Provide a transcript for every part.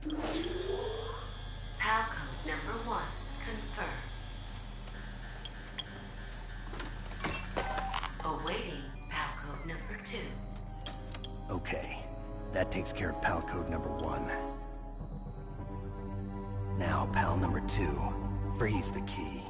PAL code number 1 confirmed. Awaiting PAL code number 2. Okay, that takes care of PAL code number 1. Now, PAL number 2. Freeze the key.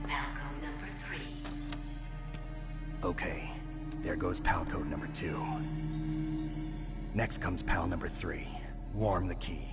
PAL code number 3. Okay, there goes PAL code number 2. Next comes PAL number 3. Warm the key.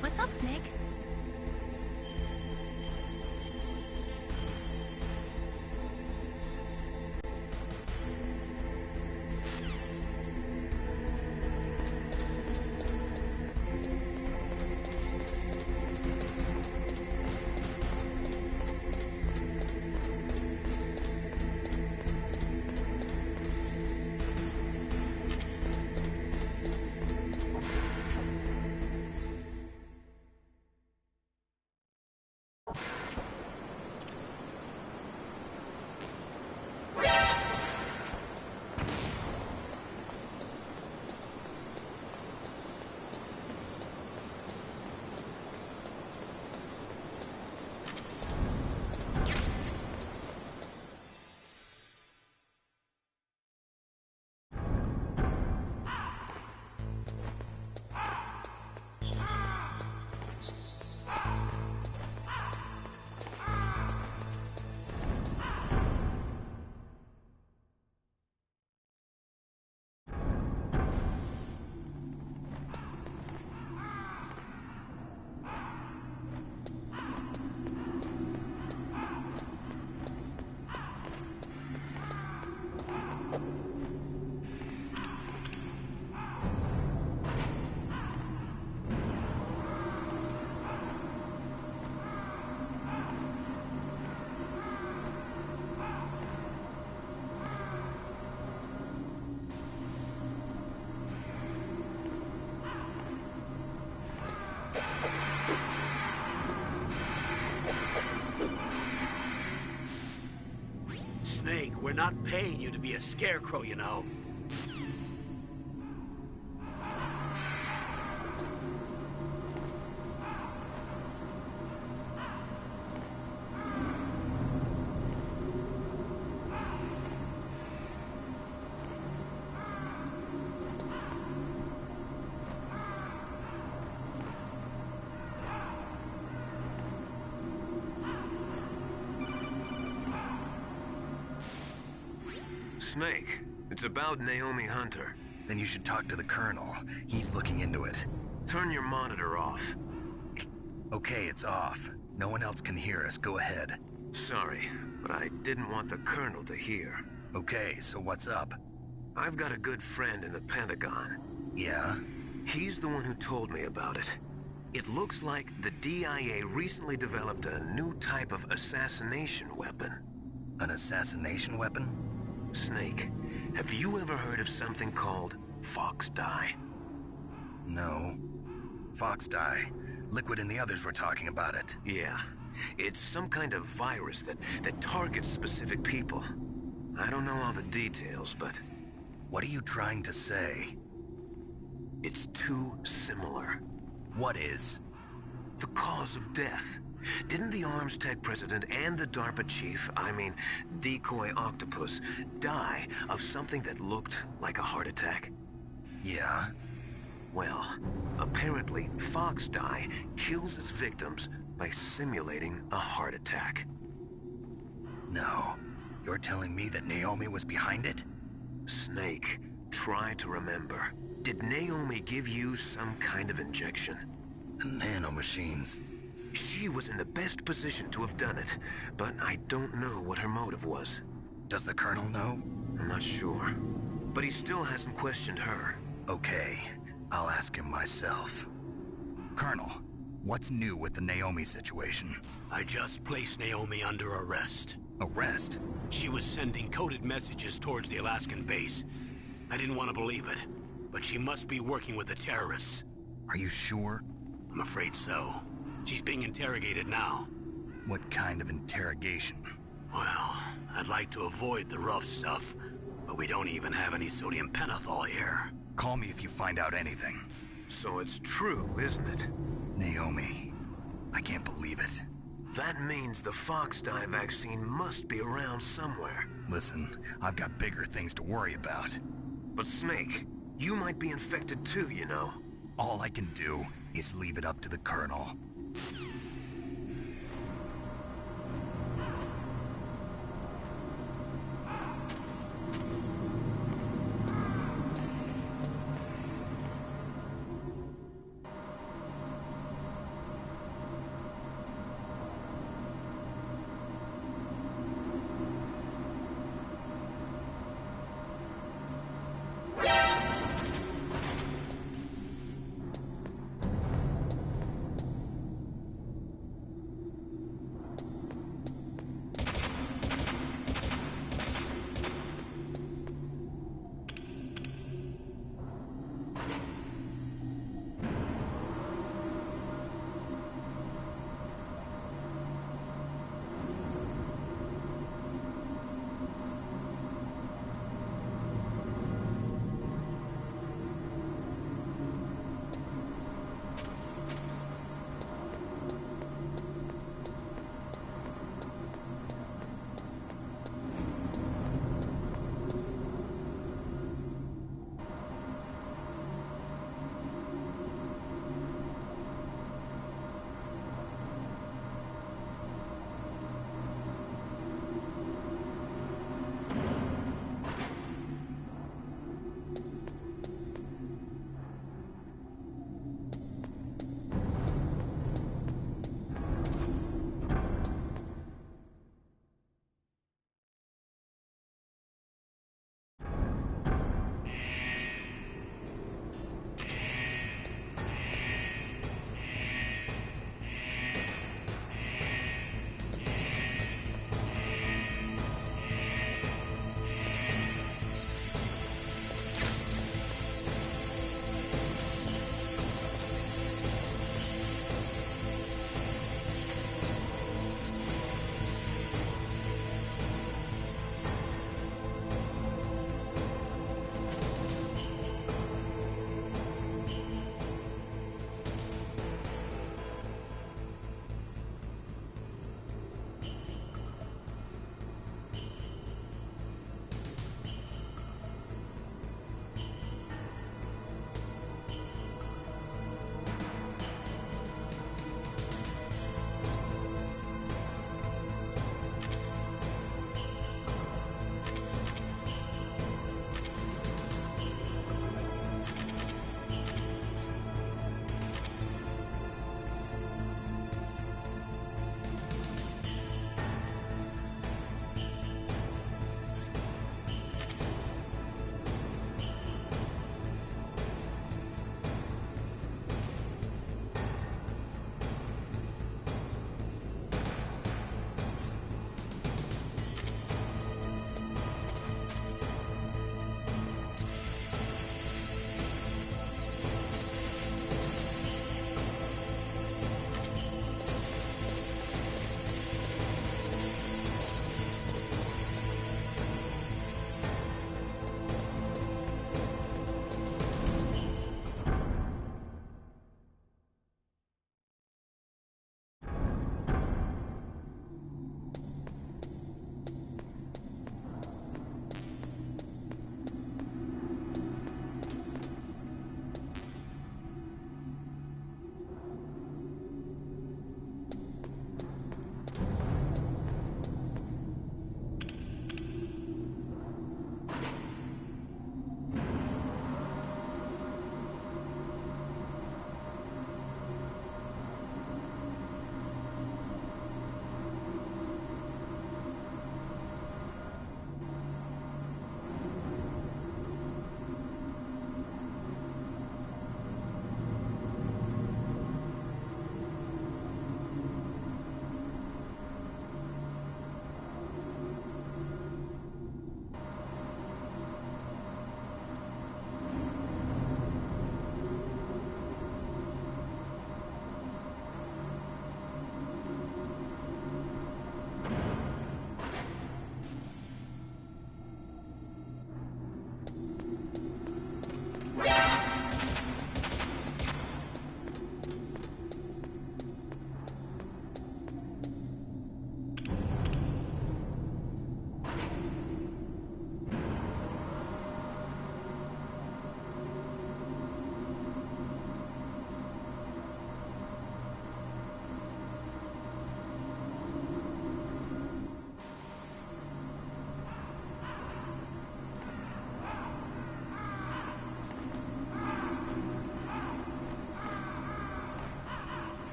What's up, Snake? Snake, we're not paying you to be a scarecrow, you know. Snake, it's about Naomi Hunter. Then you should talk to the Colonel. He's looking into it. Turn your monitor off. Okay, it's off. No one else can hear us. Go ahead. Sorry, but I didn't want the Colonel to hear. Okay, so what's up? I've got a good friend in the Pentagon. Yeah? He's the one who told me about it. It looks like the DIA recently developed a new type of assassination weapon. An assassination weapon? Snake, have you ever heard of something called fox dye? No. Fox dye. Liquid and the others were talking about it. Yeah. It's some kind of virus that targets specific people. I don't know all the details, but... What are you trying to say? it's too similar. What is? The cause of death. Didn't the Arms Tech president and the DARPA chief, Decoy Octopus, die of something that looked like a heart attack? Yeah. Well, apparently, fox dye kills its victims by simulating a heart attack. No. You're telling me that Naomi was behind it? Snake, try to remember. Did Naomi give you some kind of injection? The nanomachines. She was in the best position to have done it, but I don't know what her motive was. Does the Colonel know? I'm not sure. But he still hasn't questioned her. Okay, I'll ask him myself. Colonel, what's new with the Naomi situation? I just placed Naomi under arrest. Arrest? She was sending coded messages towards the Alaskan base. I didn't want to believe it, but she must be working with the terrorists. Are you sure? I'm afraid so. She's being interrogated now. What kind of interrogation? Well, I'd like to avoid the rough stuff, but we don't even have any sodium pentothal here. Call me if you find out anything. So it's true, isn't it? Naomi, I can't believe it. That means the fox dye vaccine must be around somewhere. Listen, I've got bigger things to worry about. But Snake, you might be infected too, you know. All I can do is leave it up to the Colonel.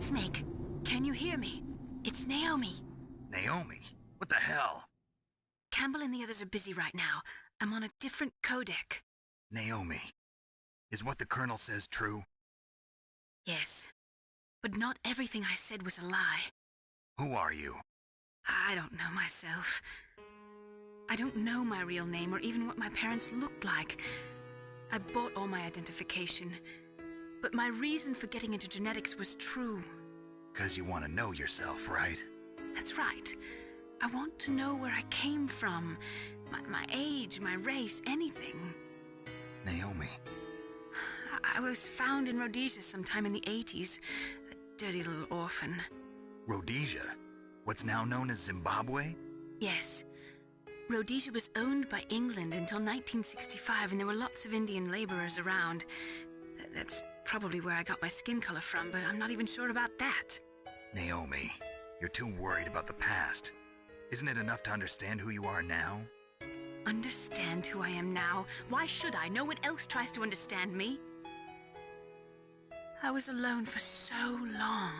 Snake, can you hear me? It's Naomi. Naomi? What the hell? Campbell and the others are busy right now. I'm on a different codec. Naomi, is what the Colonel says true? Yes, but not everything I said was a lie. Who are you? I don't know myself. I don't know my real name or even what my parents looked like. I bought all my identification, but my reason for getting into genetics was true. 'Cause you want to know yourself, right? That's right. I want to know where I came from, my age, my race, anything. Naomi. I was found in Rhodesia sometime in the 80s, a dirty little orphan. Rhodesia? What's now known as Zimbabwe? Yes. Rhodesia was owned by England until 1965, and there were lots of Indian laborers around. That's probably where I got my skin color from, but I'm not even sure about that. Naomi, you're too worried about the past. Isn't it enough to understand who you are now? Understand who I am now? Why should I? No one else tries to understand me. I was alone for so long,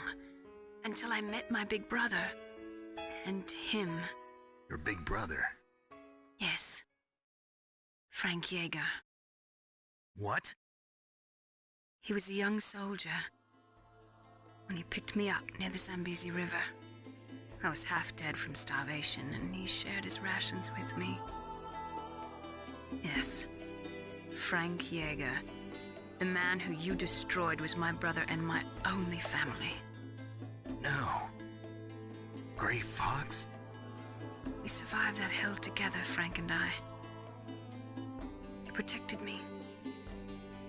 until I met my big brother. And him. Your big brother? Yes. Frank Yeager. What? He was a young soldier when he picked me up near the Zambezi River. I was half dead from starvation, and he shared his rations with me. Yes, Frank Yeager. The man who you destroyed was my brother and my only family. No. Gray Fox? We survived that hell together, Frank and I. He protected me.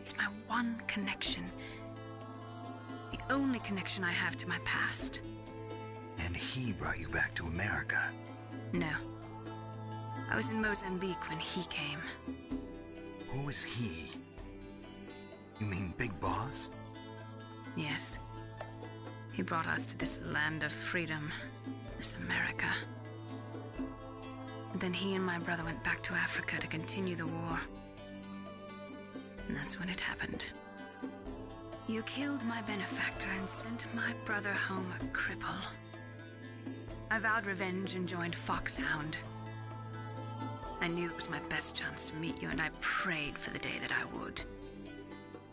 He's my one connection. The only connection I have to my past. And he brought you back to America? No. I was in Mozambique when he came. Who is he? You mean Big Boss? Yes. He brought us to this land of freedom, this America. And then he and my brother went back to Africa to continue the war. And that's when it happened. You killed my benefactor and sent my brother home a cripple. I vowed revenge and joined Foxhound. I knew it was my best chance to meet you, and I prayed for the day that I would.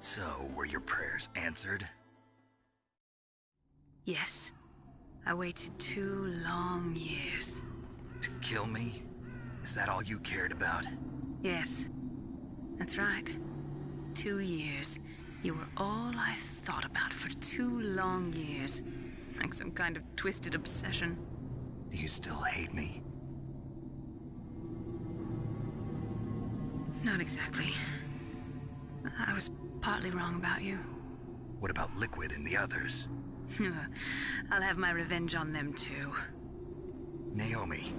So, were your prayers answered? Yes. I waited 2 long years. To kill me? Is that all you cared about? Yes. That's right. 2 years. You were all I thought about for 2 long years. Like some kind of twisted obsession. Do you still hate me? Not exactly. I was partly wrong about you. What about Liquid and the others? I'll have my revenge on them too. Naomi,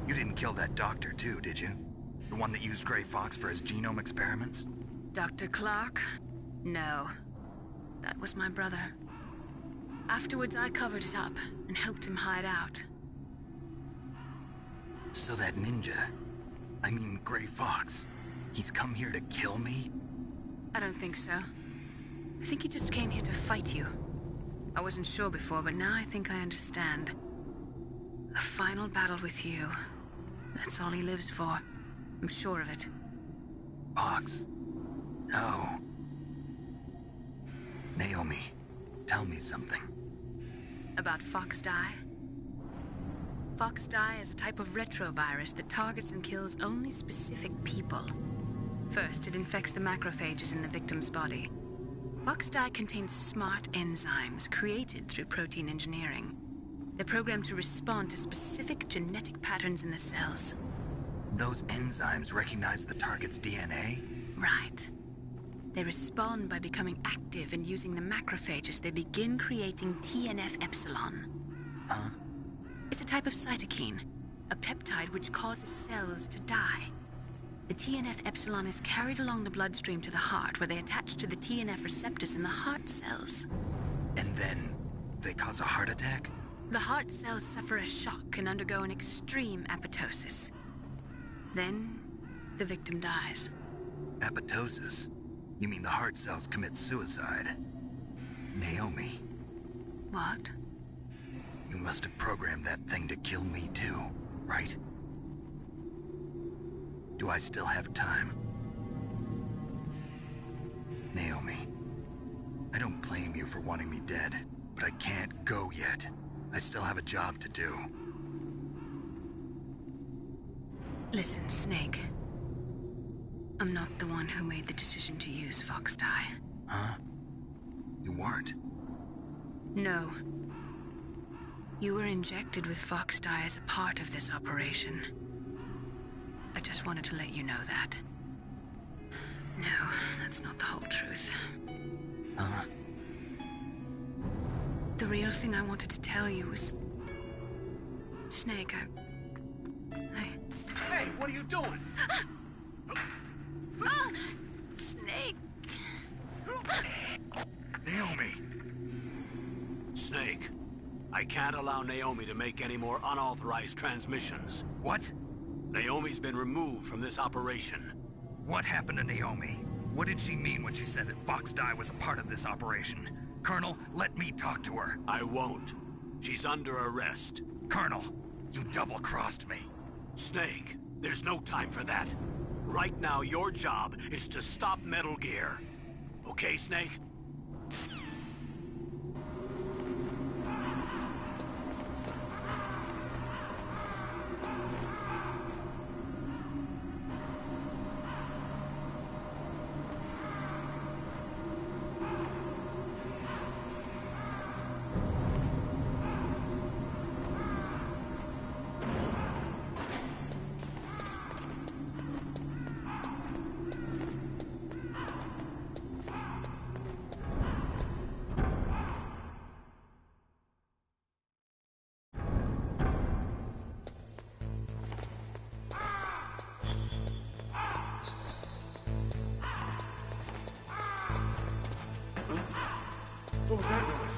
you didn't kill that doctor too, did you? The one that used Gray Fox for his genome experiments? Dr. Clark? No. That was my brother. Afterwards, I covered it up and helped him hide out. So that ninja, I mean Gray Fox, he's come here to kill me? I don't think so. I think he just came here to fight you. I wasn't sure before, but now I think I understand. A final battle with you. That's all he lives for. I'm sure of it. Fox? No. Naomi, tell me something. About Fox Die? Fox Die is a type of retrovirus that targets and kills only specific people. First, it infects the macrophages in the victim's body. Fox Die contains smart enzymes created through protein engineering. They're programmed to respond to specific genetic patterns in the cells. Those enzymes recognize the target's DNA? Right. They respond by becoming active and using the macrophages. They begin creating TNF-epsilon. Huh? It's a type of cytokine, a peptide which causes cells to die. The TNF-epsilon is carried along the bloodstream to the heart, where they attach to the TNF receptors in the heart cells. And then they cause a heart attack? The heart cells suffer a shock and undergo an extreme apoptosis. Then, the victim dies. Apoptosis? You mean the heart cells commit suicide? Naomi, What? You must have programmed that thing to kill me too, right? Do I still have time? Naomi, I don't blame you for wanting me dead, but I can't go yet. I still have a job to do. Listen, Snake. I'm not the one who made the decision to use Fox Dye. Huh? You weren't? No. You were injected with Fox Dye as a part of this operation. I just wanted to let you know that. No, that's not the whole truth. Huh? The real thing I wanted to tell you was... Snake, Hey, what are you doing? Snake! Naomi! Snake, I can't allow Naomi to make any more unauthorized transmissions. What? Naomi's been removed from this operation. What happened to Naomi? What did she mean when she said that Fox Dye was a part of this operation? Colonel, let me talk to her. I won't. She's under arrest. Colonel, you double-crossed me. Snake, there's no time for that. Right now, your job is to stop Metal Gear. Okay, Snake? What was that noise?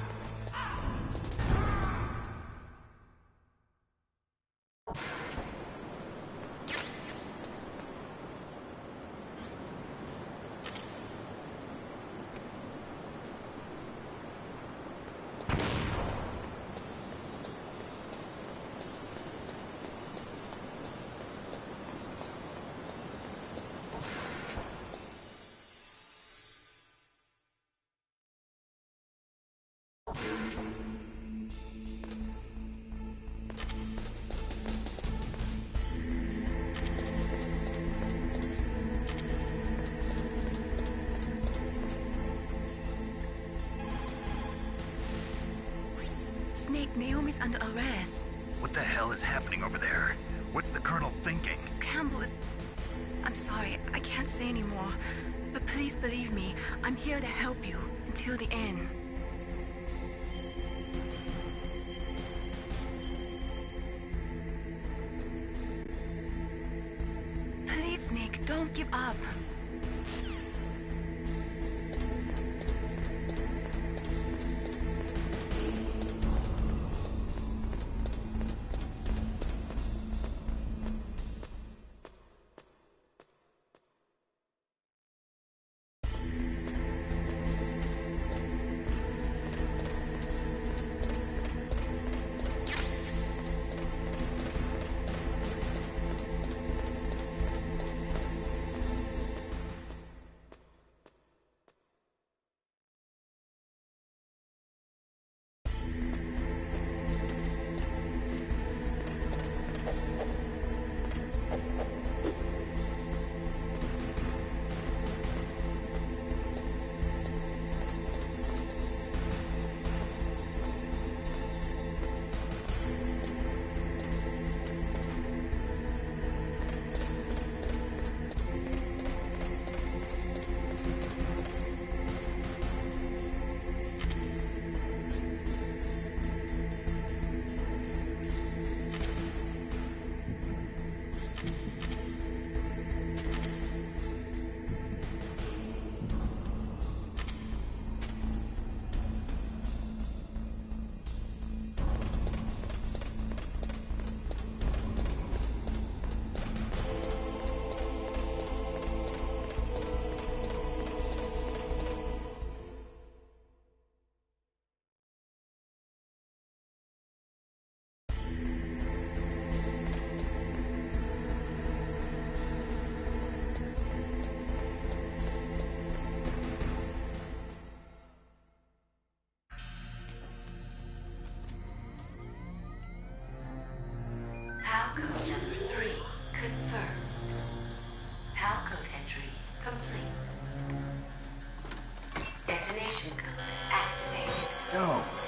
Snake, Naomi's under arrest. What the hell is happening over there? What's the Colonel thinking? Campbell is... I'm sorry, I can't say anymore. But please believe me, I'm here to help you until the end. Please, Snake, don't give up.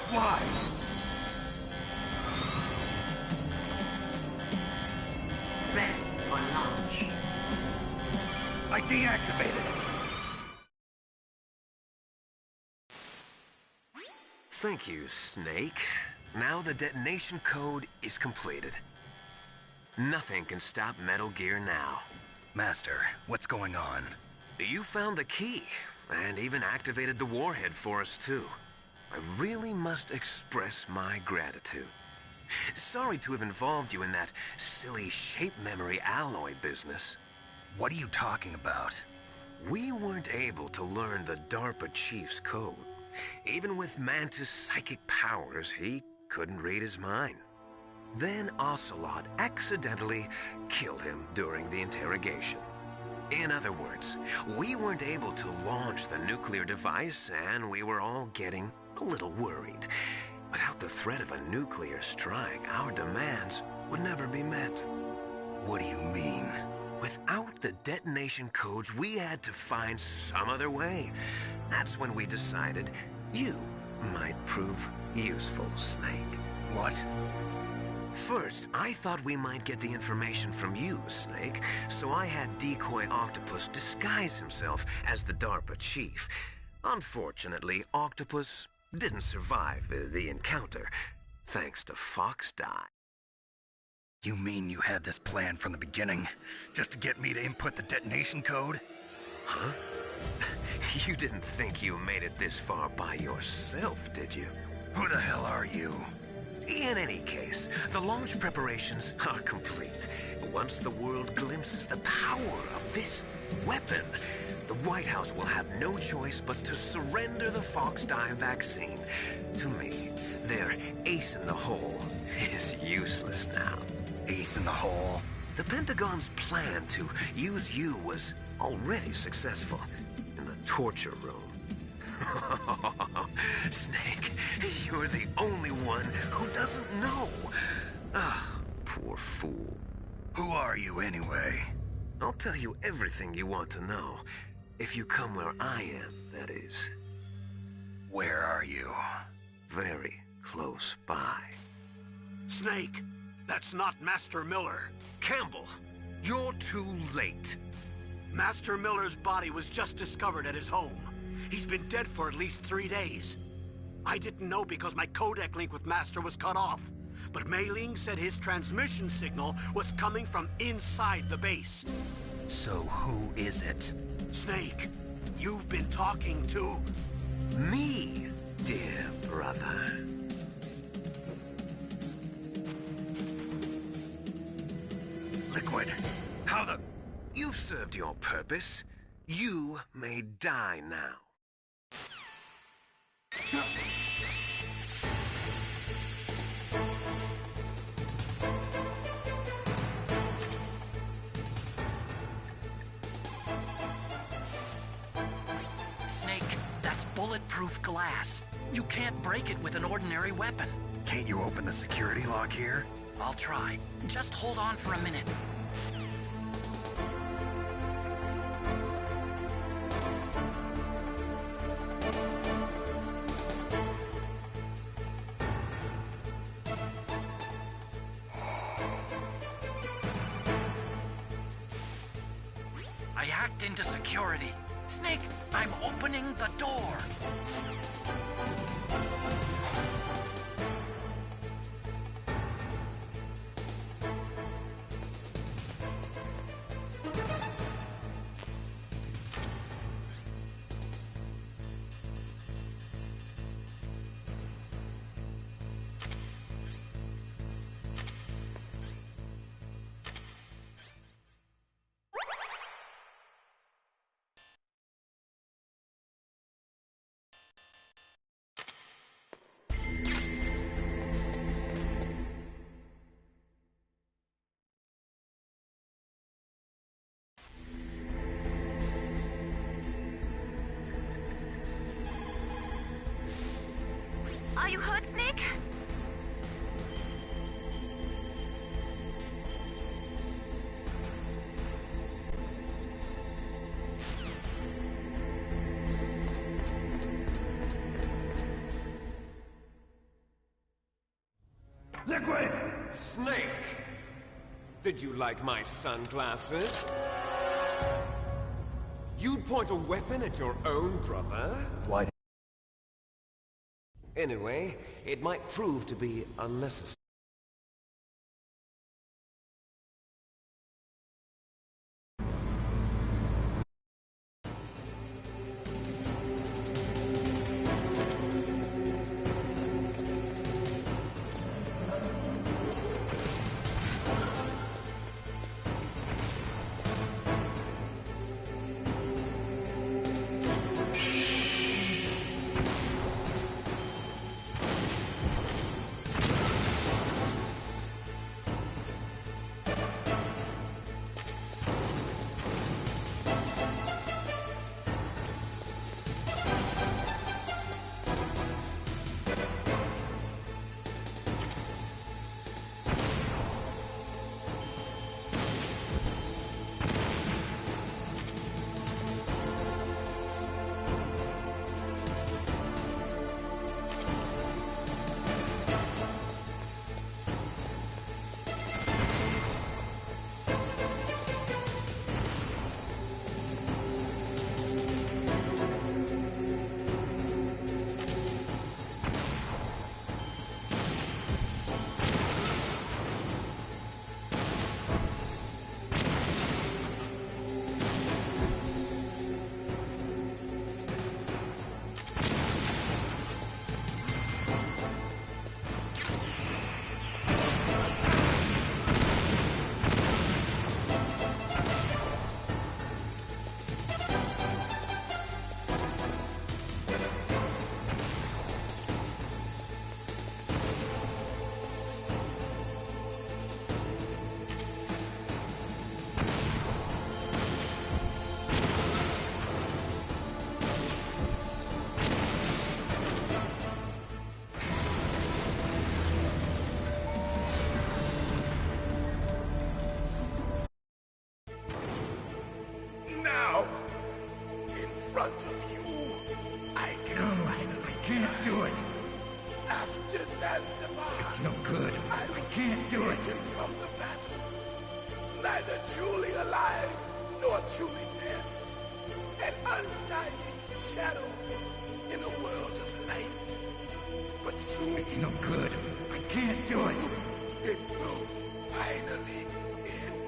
Why? Ready for launch. I deactivated it. Thank you, Snake. Now the detonation code is completed. Nothing can stop Metal Gear now. Master, what's going on? You found the key, and even activated the warhead for us, too. I really must express my gratitude. Sorry to have involved you in that silly shape memory alloy business. What are you talking about? We weren't able to learn the DARPA chief's code. Even with Mantis' psychic powers, he couldn't read his mind. Then SOLiD accidentally killed him during the interrogation. In other words, we weren't able to launch the nuclear device, and we were all getting a little worried. Without the threat of a nuclear strike, our demands would never be met. What do you mean? Without the detonation codes, we had to find some other way. That's when we decided you might prove useful, Snake. What? First, I thought we might get the information from you, Snake, so I had Decoy Octopus disguise himself as the DARPA chief. Unfortunately, Octopus didn't survive the encounter, thanks to Fox Die. You mean you had this plan from the beginning, just to get me to input the detonation code? Huh? You didn't think you made it this far by yourself, did you? Who the hell are you? In any case, the launch preparations are complete. Once the world glimpses the power of this weapon, the White House will have no choice but to surrender the Fox Die vaccine. To me, their ace in the hole is useless now. Ace in the hole? The Pentagon's plan to use you was already successful in the torture room. Snake, you're the only one who doesn't know. Ah, poor fool. Who are you anyway? I'll tell you everything you want to know. If you come where I am, that is. Where are you? Very close by. Snake, that's not Master Miller. Campbell, you're too late. Master Miller's body was just discovered at his home. He's been dead for at least 3 days. I didn't know because my codec link with Master was cut off. But Mei Ling said his transmission signal was coming from inside the base. So who is it? Snake, you've been talking to... Me, dear brother. Liquid. How the... You've served your purpose. You may die now. Snake, that's bulletproof glass. You can't break it with an ordinary weapon. Can't you open the security lock here? I'll try. Just hold on for a minute. I hacked into security. Snake, I'm opening the door. Are you hurt, Snake? liquid! Snake! Did you like my sunglasses? You'd point a weapon at your own brother? Why? Anyway, it might prove to be unnecessary. Neither truly alive, nor truly dead. An undying shadow in a world of light. But soon... It's no good. I can't do it. It will finally end.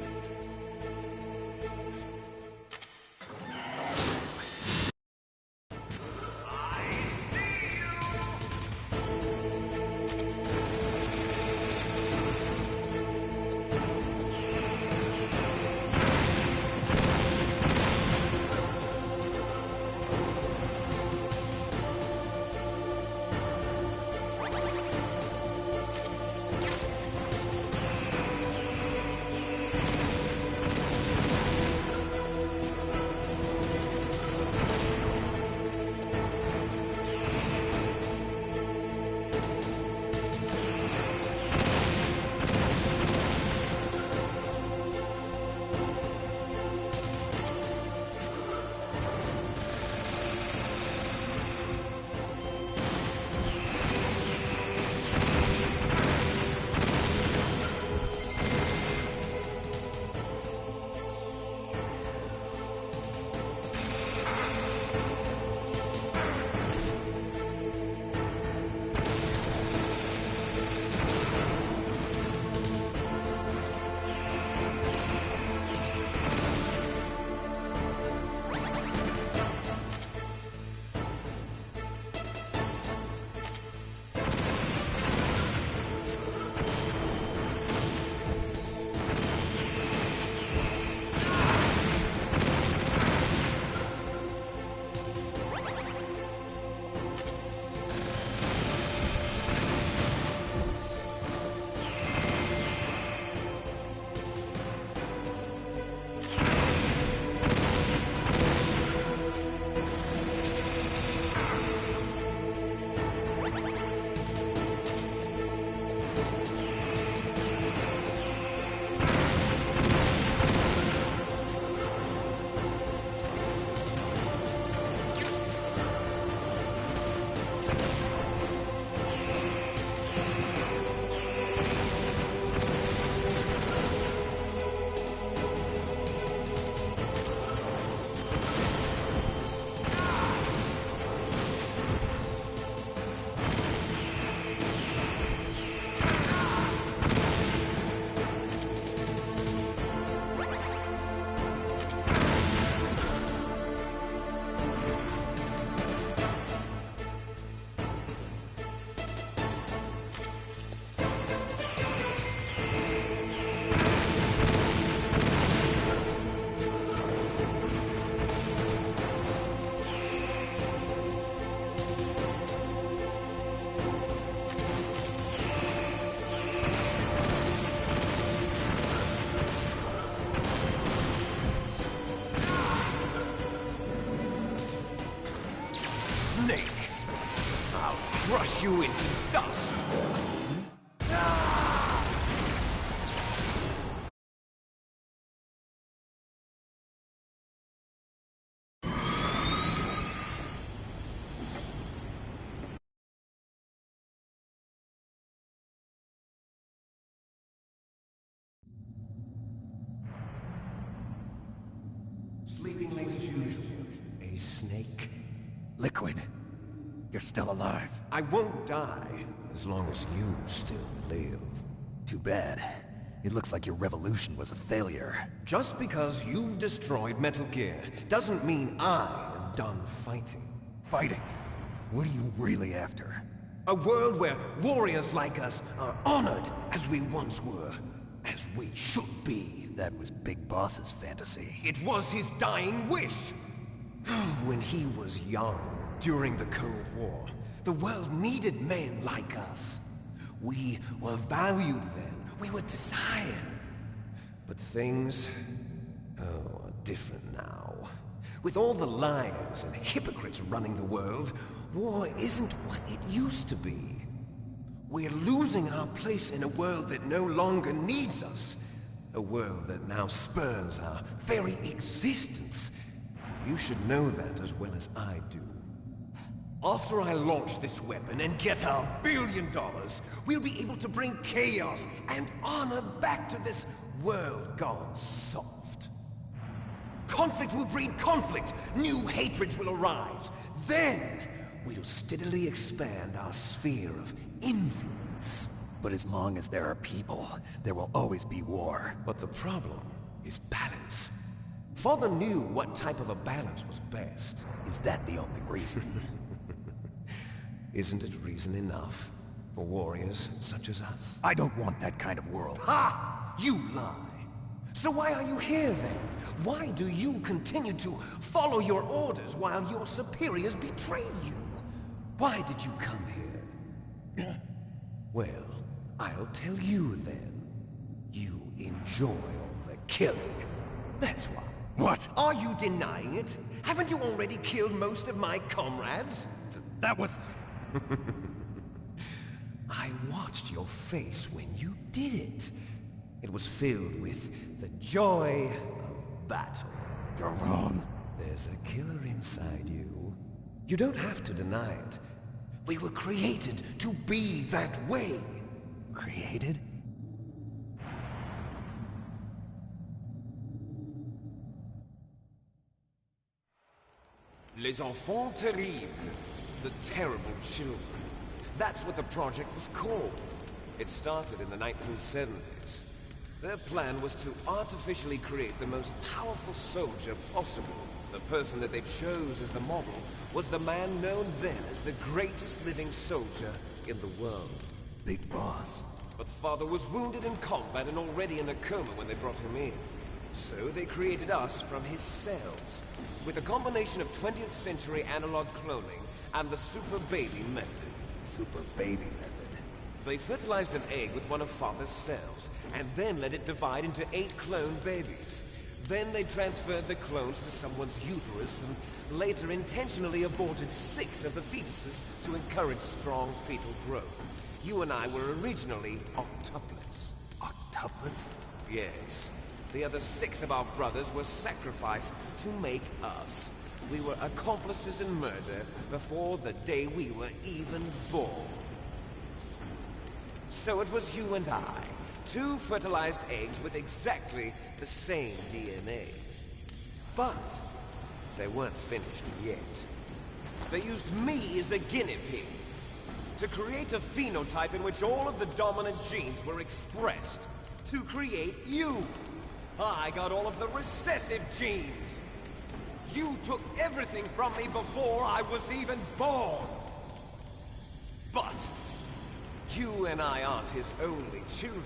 crush you into dust! Sleeping late as usual. A snake? Liquid, you're still alive. I won't die as long as you still live. Too bad. It looks like your revolution was a failure. Just because you've destroyed Metal Gear doesn't mean I am done fighting. Fighting? What are you really after? A world where warriors like us are honored as we once were, as we should be. That was Big Boss's fantasy. It was his dying wish. When he was young, during the Cold War, the world needed men like us. We were valued then. We were desired. But things, are different now. With all the liars and hypocrites running the world, war isn't what it used to be. We're losing our place in a world that no longer needs us. A world that now spurns our very existence. You should know that as well as I do. After I launch this weapon and get our $1 billion, we'll be able to bring chaos and honor back to this world gone soft. Conflict will breed conflict. New hatreds will arise. Then, we'll steadily expand our sphere of influence. But as long as there are people, there will always be war. But the problem is balance. Father knew what type of a balance was best. Is that the only reason? Isn't it reason enough for warriors such as us? I don't want that kind of world. Ha! You lie! So why are you here then? Why do you continue to follow your orders while your superiors betray you? Why did you come here? Well, I'll tell you then. You enjoy all the killing. That's why. What? Are you denying it? Haven't you already killed most of my comrades? That was... I watched your face when you did it. It was filled with the joy of battle. You're wrong. There's a killer inside you. You don't have to deny it. We were created to be that way. Created? Les enfants terribles. The terrible children. That's what the project was called. It started in the 1970s. Their plan was to artificially create the most powerful soldier possible. The person that they chose as the model was the man known then as the greatest living soldier in the world. Big Boss. But Father was wounded in combat and already in a coma when they brought him in. So they created us from his cells, with a combination of 20th century analog cloning and the super baby method. Super baby method. They fertilized an egg with one of Father's cells, and then let it divide into 8 clone babies. Then they transferred the clones to someone's uterus, and later intentionally aborted 6 of the fetuses to encourage strong fetal growth. You and I were originally octuplets. Octuplets? Yes. The other 6 of our brothers were sacrificed to make us. We were accomplices in murder before the day we were even born. So it was you and I, 2 fertilized eggs with exactly the same DNA. But they weren't finished yet. They used me as a guinea pig to create a phenotype in which all of the dominant genes were expressed to create you. I got all of the recessive genes. You took everything from me before I was even born. But you and I aren't his only children.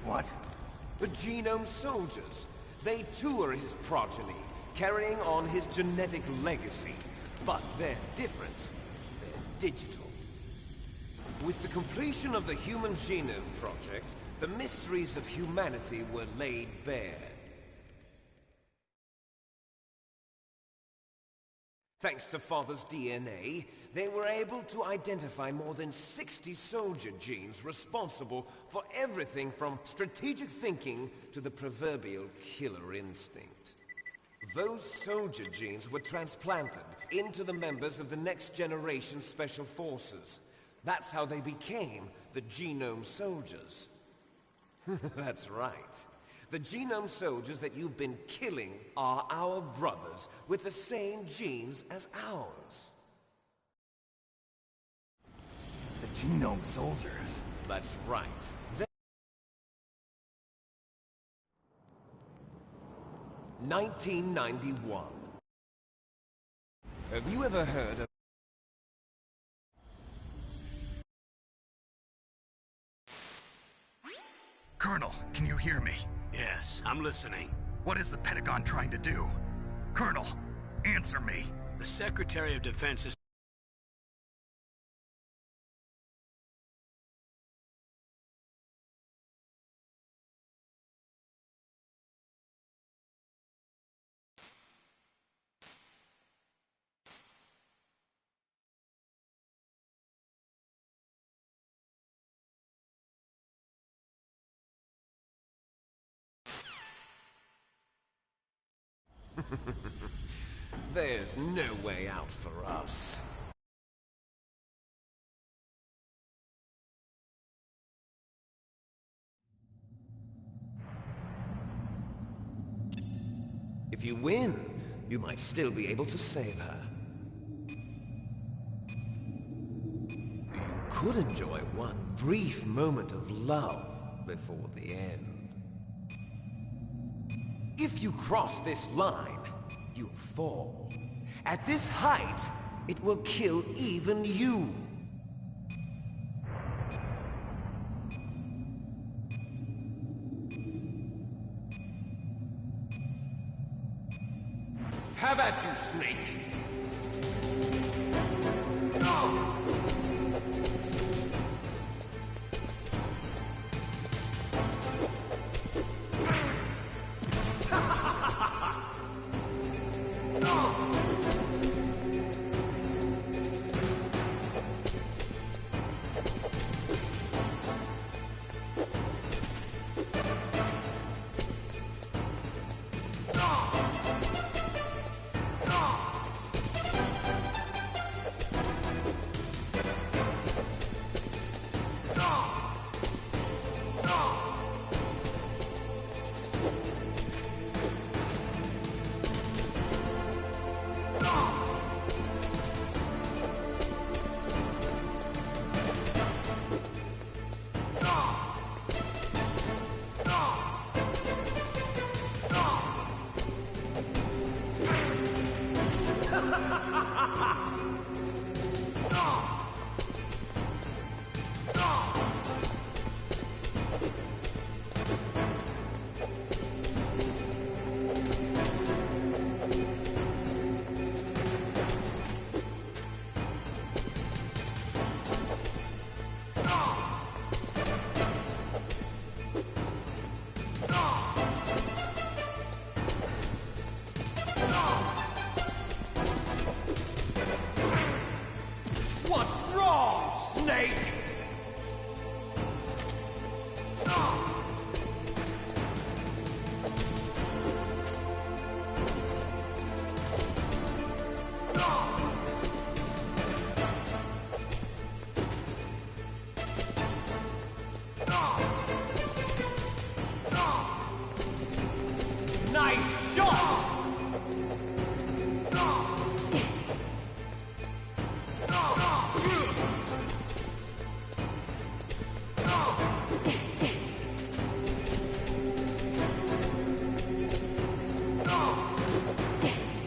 What? The Genome Soldiers. They too are his progeny, carrying on his genetic legacy. But they're different. They're digital. With the completion of the Human Genome Project, the mysteries of humanity were laid bare. Thanks to Father's DNA, they were able to identify more than 60 soldier genes responsible for everything from strategic thinking to the proverbial killer instinct. Those soldier genes were transplanted into the members of the next generation special forces. That's how they became the Genome Soldiers. That's right. The Genome Soldiers that you've been killing are our brothers with the same genes as ours. The Genome Soldiers? That's right. 1991. Have you ever heard of... Colonel, can you hear me? Yes, I'm listening. What is the Pentagon trying to do? Colonel, answer me. The Secretary of Defense is... There's no way out for us. If you win, you might still be able to save her. You could enjoy one brief moment of love before the end. If you cross this line, you'll fall. At this height, it will kill even you. Have at you, Snake! Nice shot!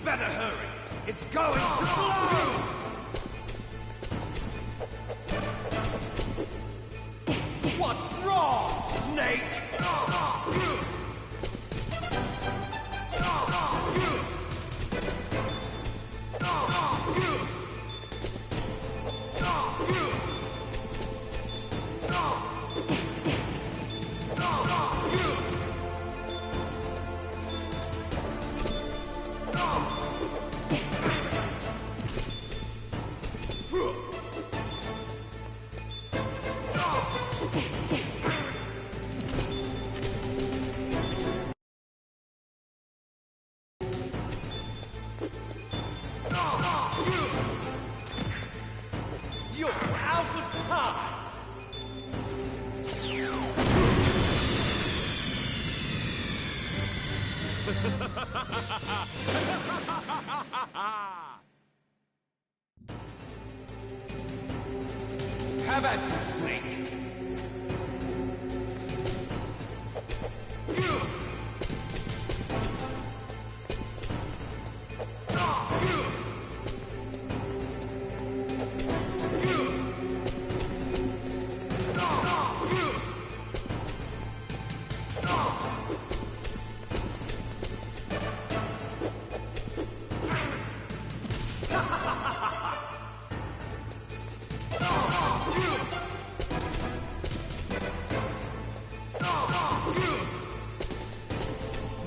Better hurry! It's going to blow! What's wrong, Snake? Have at you, Snake!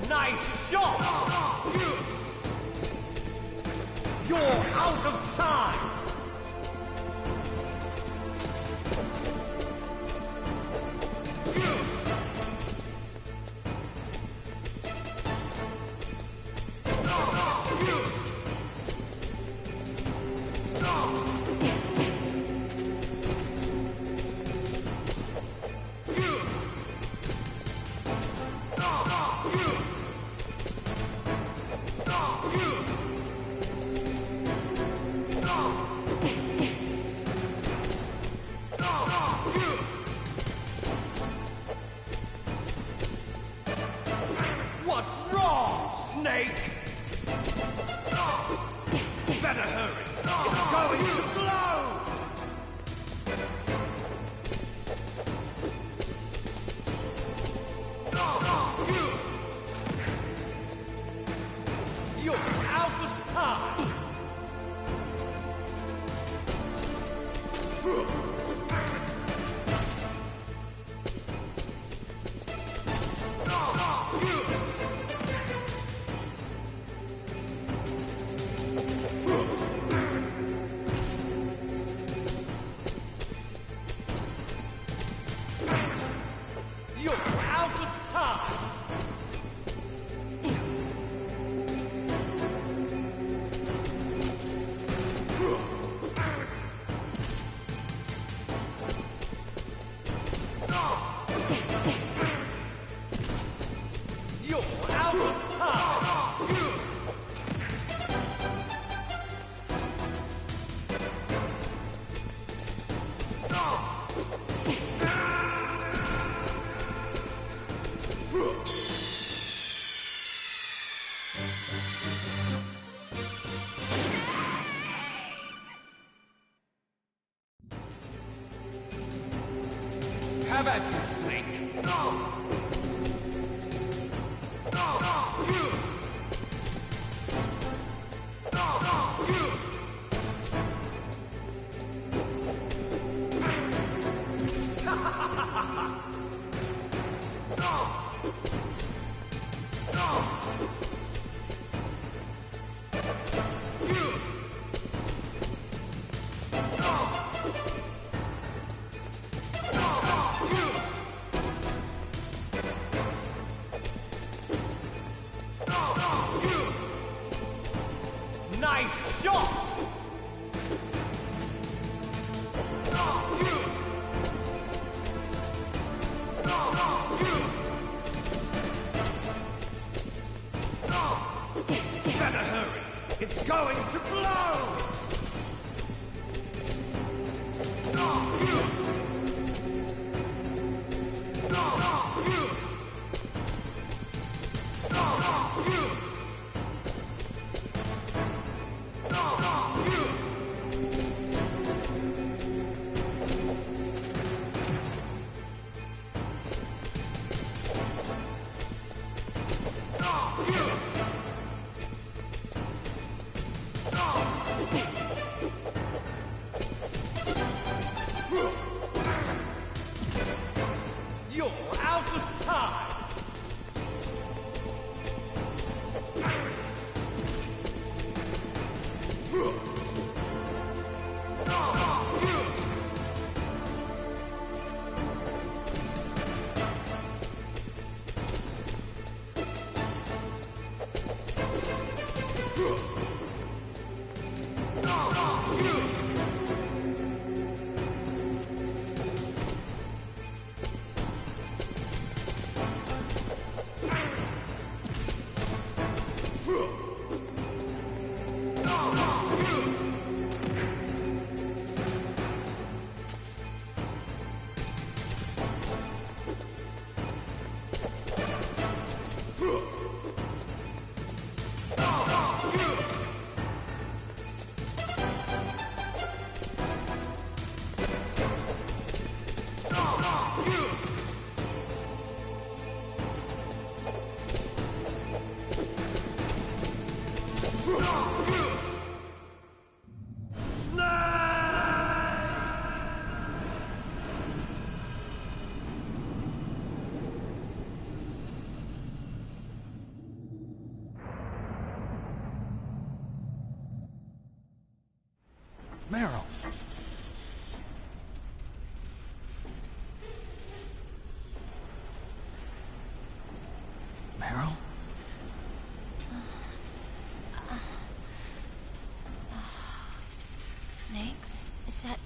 Nice shot! You're out of time! What's wrong, Snake? Better hurry! It's going to blow! You're out of time! You're out of time! You're out of time! Have at you, Snake!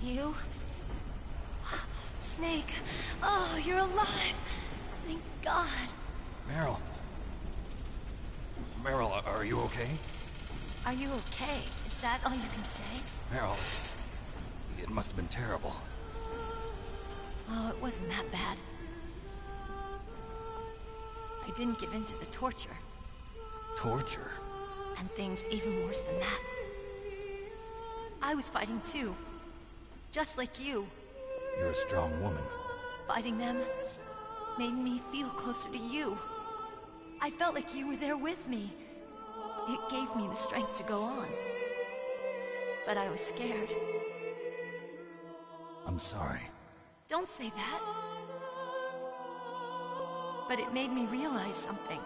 You? Snake! Oh, you're alive! Thank God. Meryl. Meryl, are you okay? Are you okay? Is that all you can say? Meryl, it must have been terrible. Oh, it wasn't that bad. I didn't give in to the torture. Torture? And things even worse than that. I was fighting too. Just like you. You're a strong woman. Fighting them made me feel closer to you. I felt like you were there with me. It gave me the strength to go on. But I was scared. I'm sorry. Don't say that. But it made me realize something.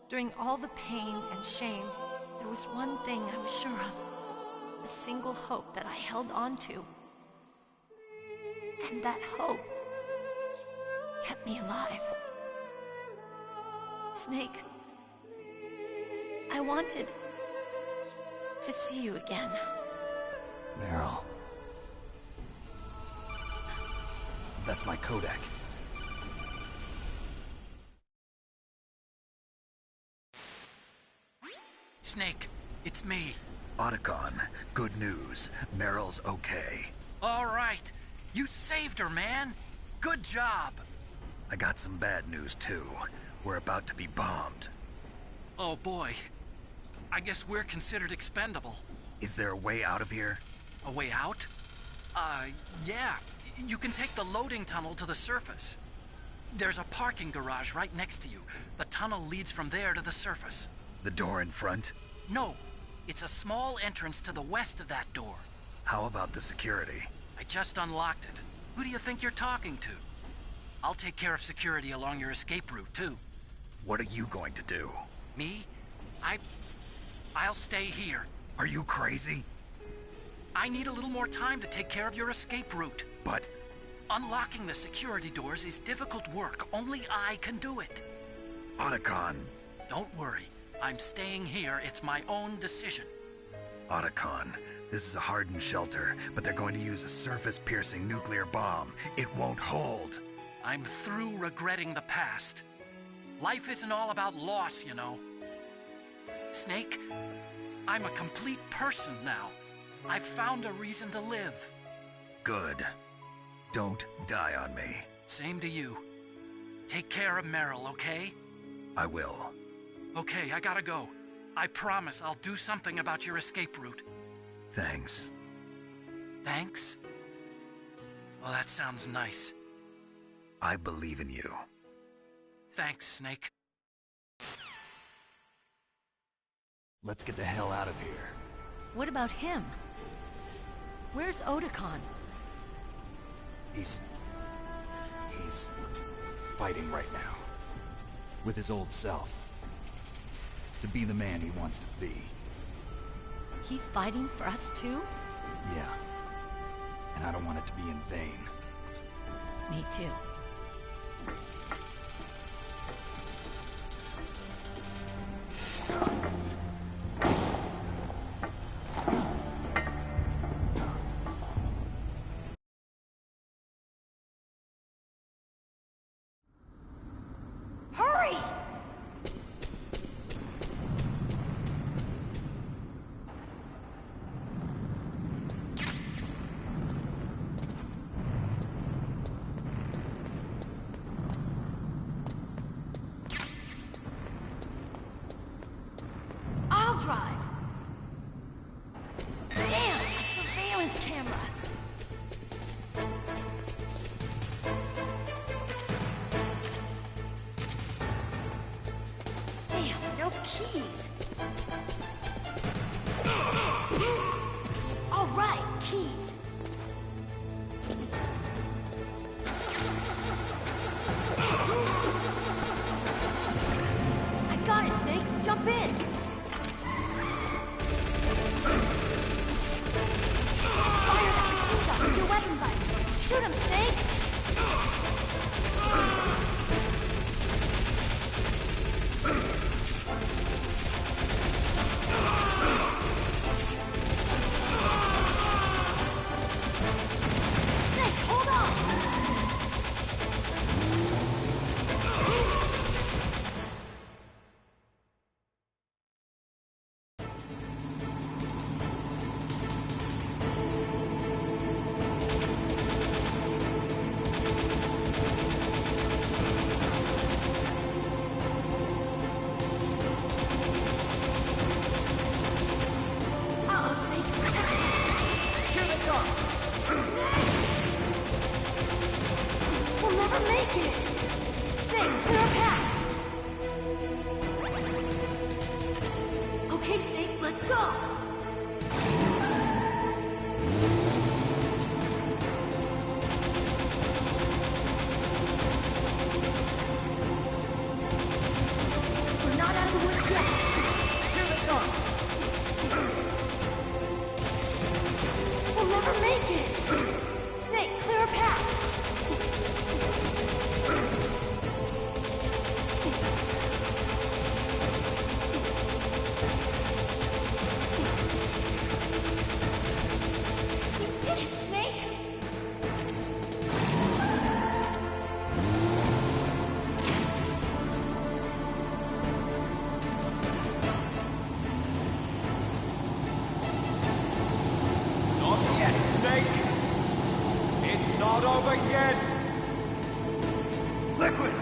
During all the pain and shame, there was one thing I was sure of. A single hope that I held on to. And that hope kept me alive. Snake, I wanted to see you again. Meryl. That's my Kodak. Snake, it's me. Otacon, good news. Meryl's okay. All right. You saved her, man. Good job. I got some bad news, too. We're about to be bombed. Oh, boy. I guess we're considered expendable. Is there a way out of here? A way out? Yeah. You can take the loading tunnel to the surface. There's a parking garage right next to you. The tunnel leads from there to the surface. The door in front? No. It's a small entrance to the west of that door. How about the security? I just unlocked it. Who do you think you're talking to? I'll take care of security along your escape route, too. What are you going to do? Me? I'll stay here. Are you crazy? I need a little more time to take care of your escape route. But... unlocking the security doors is difficult work. Only I can do it. Otacon. Don't worry. I'm staying here. It's my own decision. Otacon, this is a hardened shelter, but they're going to use a surface-piercing nuclear bomb. It won't hold. I'm through regretting the past. Life isn't all about loss, you know. Snake, I'm a complete person now. I've found a reason to live. Good. Don't die on me. Same to you. Take care of Meryl, okay? I will. Okay, I gotta go. I promise I'll do something about your escape route. Thanks. Thanks? Well, that sounds nice. I believe in you. Thanks, Snake. Let's get the hell out of here. What about him? Where's Otacon? He's fighting right now. With his old self. To be the man he wants to be. He's fighting for us too? Yeah. And I don't want it to be in vain. Me too. Hurry! I'll drive. Damn, a surveillance camera. Damn, no keys. All right, keys. I got it, Snake. Jump in. Fire that machine gun with your weapon button. Shoot him, Snake. never make it! Snake, clear a path! Okay, Snake, let's go! We're not out of the woods yet! Here they come! We'll never make it! Snake, clear a path! You did it, Snake! Not yet, Snake! It's not over yet! Liquid!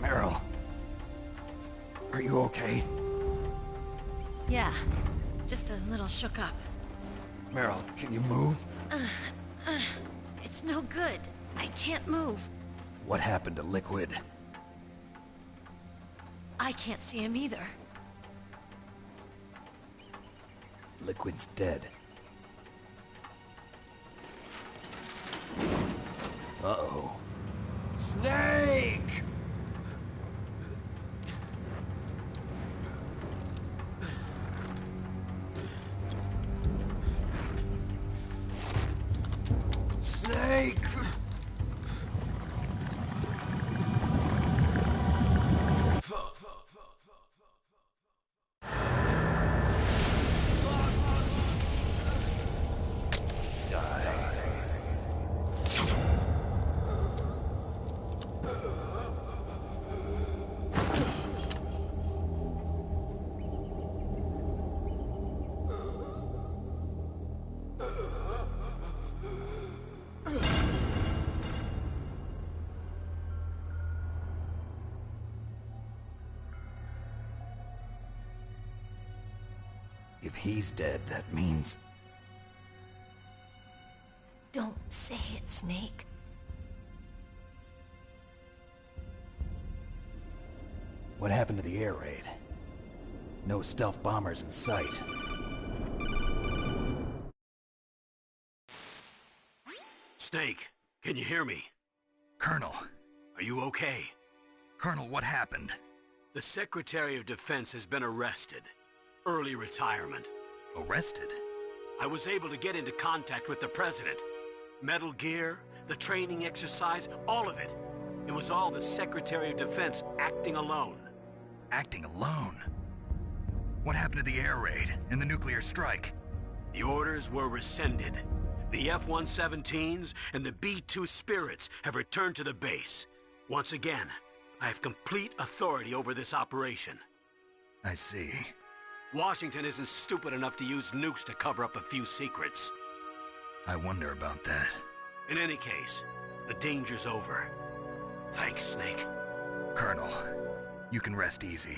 Meryl. Are you okay? Yeah, just a little shook up. Meryl, can you move? It's no good. I can't move. What happened to Liquid? I can't see him either. Liquid's dead. Uh-oh. Snake! Snake! If he's dead, that means... Don't say it, Snake. What happened to the air raid? No stealth bombers in sight. Snake, can you hear me? Colonel. Are you okay? Colonel, what happened? The Secretary of Defense has been arrested. Early retirement. Arrested? I was able to get into contact with the President. Metal Gear, the training exercise, all of it. It was all the Secretary of Defense acting alone. Acting alone? What happened to the air raid and the nuclear strike? The orders were rescinded. The F-117s and the B-2 Spirits have returned to the base. Once again, I have complete authority over this operation. I see. Washington isn't stupid enough to use nukes to cover up a few secrets. I wonder about that. In any case, the danger's over. Thanks, Snake. Colonel, you can rest easy.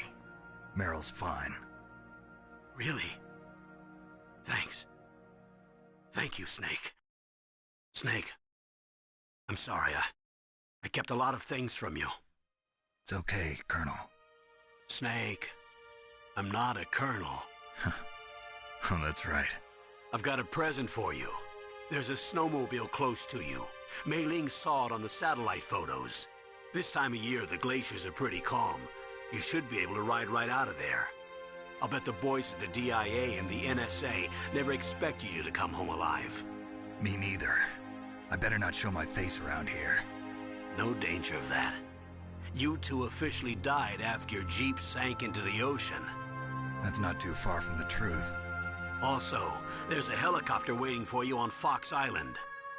Meryl's fine. Really? Thanks. Thank you, Snake. Snake, I'm sorry. I kept a lot of things from you. It's okay, Colonel. Snake, I'm not a colonel. Oh, that's right. I've got a present for you. There's a snowmobile close to you. Mei Ling saw it on the satellite photos. This time of year, the glaciers are pretty calm. You should be able to ride right out of there. I'll bet the boys at the DIA and the NSA never expected you to come home alive. Me neither. I better not show my face around here. No danger of that. You two officially died after your Jeep sank into the ocean. That's not too far from the truth. Also, there's a helicopter waiting for you on Fox Island.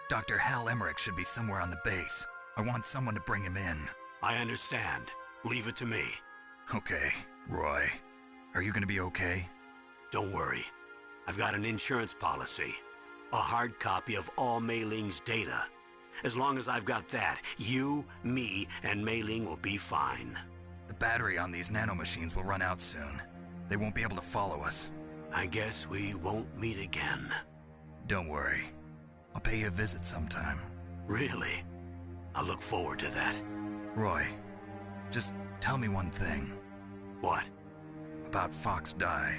Dr. Hal Emmerich should be somewhere on the base. I want someone to bring him in. I understand. Leave it to me. Okay, Roy. Are you gonna be okay? Don't worry. I've got an insurance policy. A hard copy of all Mei Ling's data. As long as I've got that, you, me, and Mei Ling will be fine. The battery on these nanomachines will run out soon. They won't be able to follow us. I guess we won't meet again. Don't worry. I'll pay you a visit sometime. Really? I look forward to that. Roy, just tell me one thing. What? About Fox Die.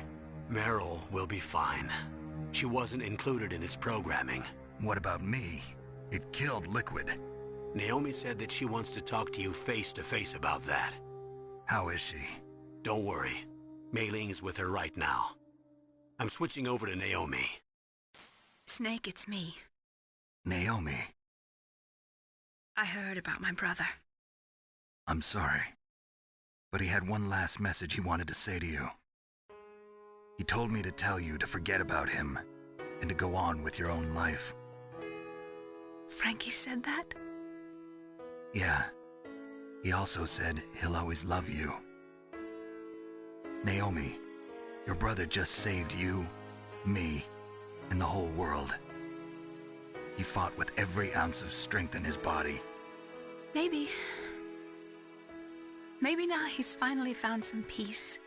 Meryl will be fine. She wasn't included in its programming. What about me? It killed Liquid. Naomi said that she wants to talk to you face to face about that. How is she? Don't worry. Mei Ling is with her right now. I'm switching over to Naomi. Snake, it's me. Naomi. I heard about my brother. I'm sorry. But he had one last message he wanted to say to you. He told me to tell you to forget about him and to go on with your own life. Frankie said that? Yeah. He also said he'll always love you. Naomi, your brother just saved you, me, and the whole world. He fought with every ounce of strength in his body. Maybe. Maybe now he's finally found some peace.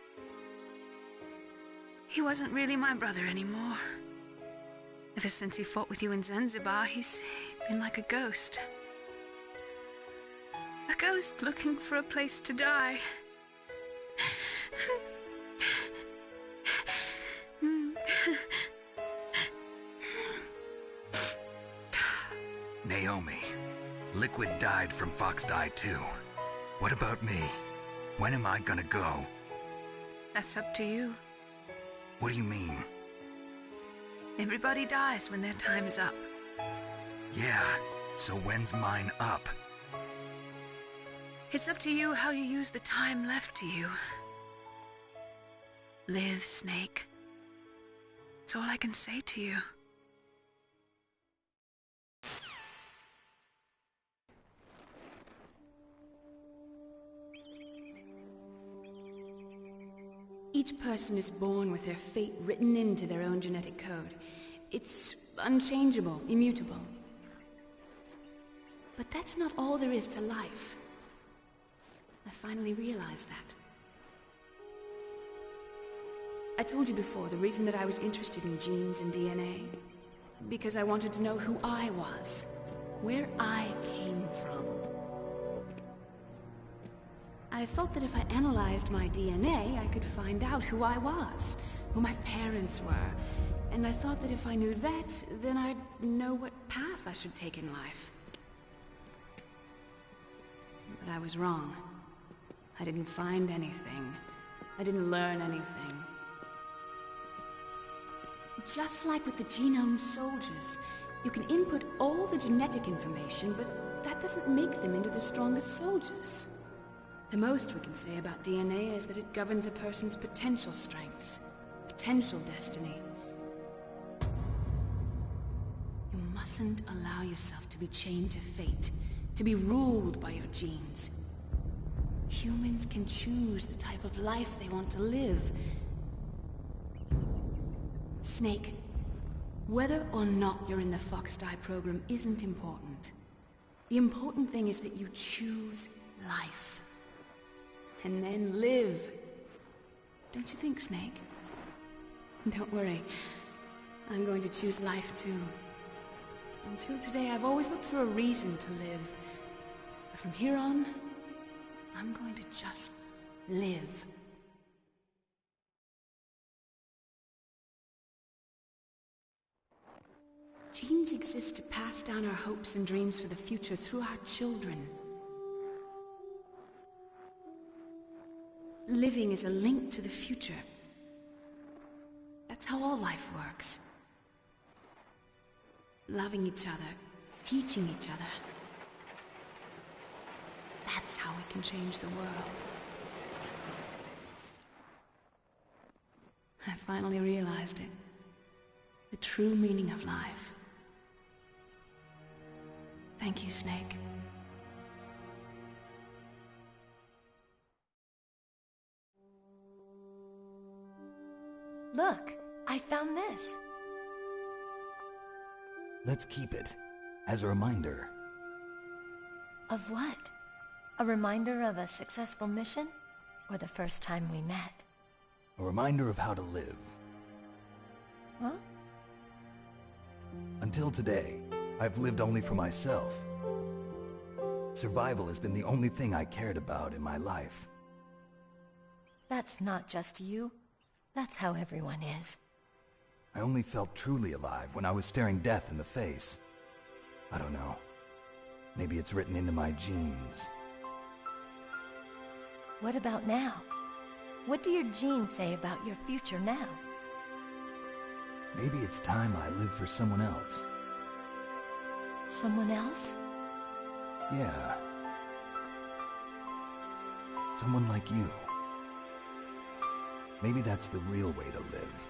He wasn't really my brother anymore. Ever since he fought with you in Zanzibar, he's been like a ghost. A ghost looking for a place to die. Naomi, Liquid died from Fox Die too. What about me? When am I gonna go? That's up to you. What do you mean? Everybody dies when their time is up. Yeah, so when's mine up? It's up to you how you use the time left to you. Live, Snake. That's all I can say to you. Each person is born with their fate written into their own genetic code. It's unchangeable, immutable. But that's not all there is to life. I finally realized that. I told you before the reason that I was interested in genes and DNA. Because I wanted to know who I was, where I came from. I thought that if I analyzed my DNA, I could find out who I was, who my parents were. And I thought that if I knew that, then I'd know what path I should take in life. But I was wrong. I didn't find anything. I didn't learn anything. Just like with the genome soldiers, you can input all the genetic information, but that doesn't make them into the strongest soldiers. The most we can say about DNA is that it governs a person's potential strengths, potential destiny. You mustn't allow yourself to be chained to fate, to be ruled by your genes. Humans can choose the type of life they want to live. Snake, whether or not you're in the Fox-Die program isn't important. The important thing is that you choose life. And then live. Don't you think, Snake? Don't worry. I'm going to choose life too. Until today, I've always looked for a reason to live. But from here on, I'm going to just live. Genes exist to pass down our hopes and dreams for the future through our children. Living is a link to the future. That's how all life works. Loving each other, teaching each other. That's how we can change the world. I finally realized it. The true meaning of life. Thank you, Snake. Look, I found this. Let's keep it as a reminder. Of what? A reminder of a successful mission? Or the first time we met? A reminder of how to live. Huh? Until today, I've lived only for myself. Survival has been the only thing I cared about in my life. That's not just you. That's how everyone is. I only felt truly alive when I was staring death in the face. I don't know. Maybe it's written into my genes. What about now? What do your genes say about your future now? Maybe it's time I live for someone else. Someone else? Yeah. Someone like you. Maybe that's the real way to live.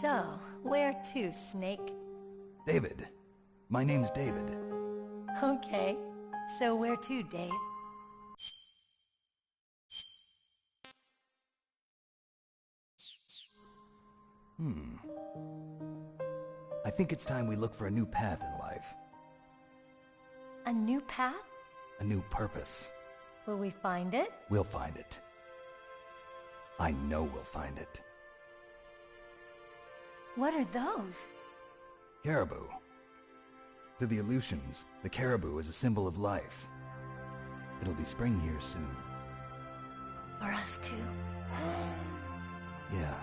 So, where to, Snake? David. My name's David. Okay. So where to, Dave? I think it's time we look for a new path in life. A new path? A new purpose. Will we find it? We'll find it. I know we'll find it. What are those? Caribou. To the Aleutians, the caribou is a symbol of life. It'll be spring here soon. For us too? Yeah.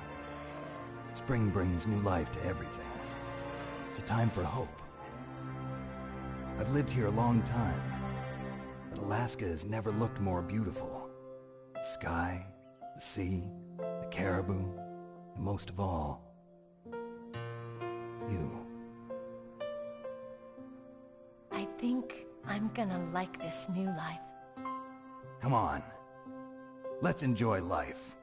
Spring brings new life to everything. It's a time for hope. I've lived here a long time, but Alaska has never looked more beautiful. The sky, the sea, the caribou, and most of all, you. I think I'm gonna like this new life. Come on. Let's enjoy life.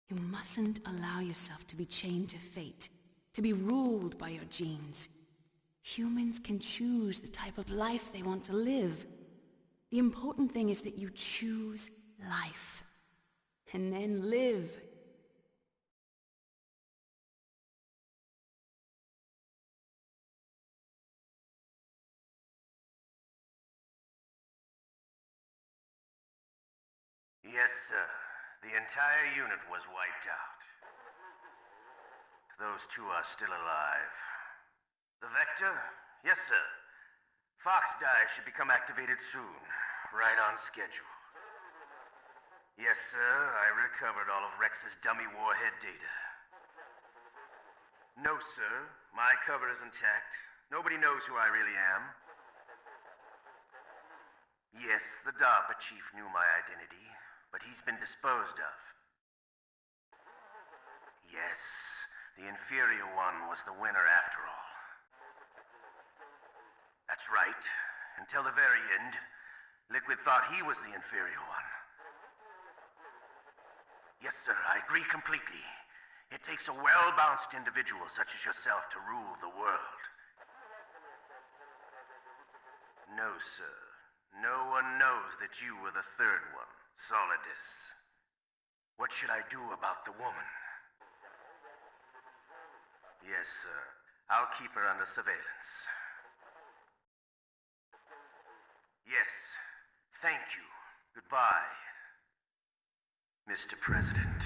You mustn't allow yourself to be chained to fate, to be ruled by your genes. Humans can choose the type of life they want to live. The important thing is that you choose life, and then live. Yes, sir. The entire unit was wiped out. Those two are still alive. The Vector? Yes, sir. Fox Die should become activated soon. Right on schedule. Yes, sir. I recovered all of Rex's dummy warhead data. No, sir. My cover is intact. Nobody knows who I really am. Yes, the DARPA chief knew my identity, but he's been disposed of. Yes, the inferior one was the winner after all. That's right. Until the very end, Liquid thought he was the inferior one. Yes, sir, I agree completely. It takes a well-balanced individual such as yourself to rule the world. No, sir. No one knows that you were the third one, Solidus. What should I do about the woman? Yes, sir. I'll keep her under surveillance. Yes. Thank you. Goodbye, Mr. President.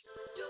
Do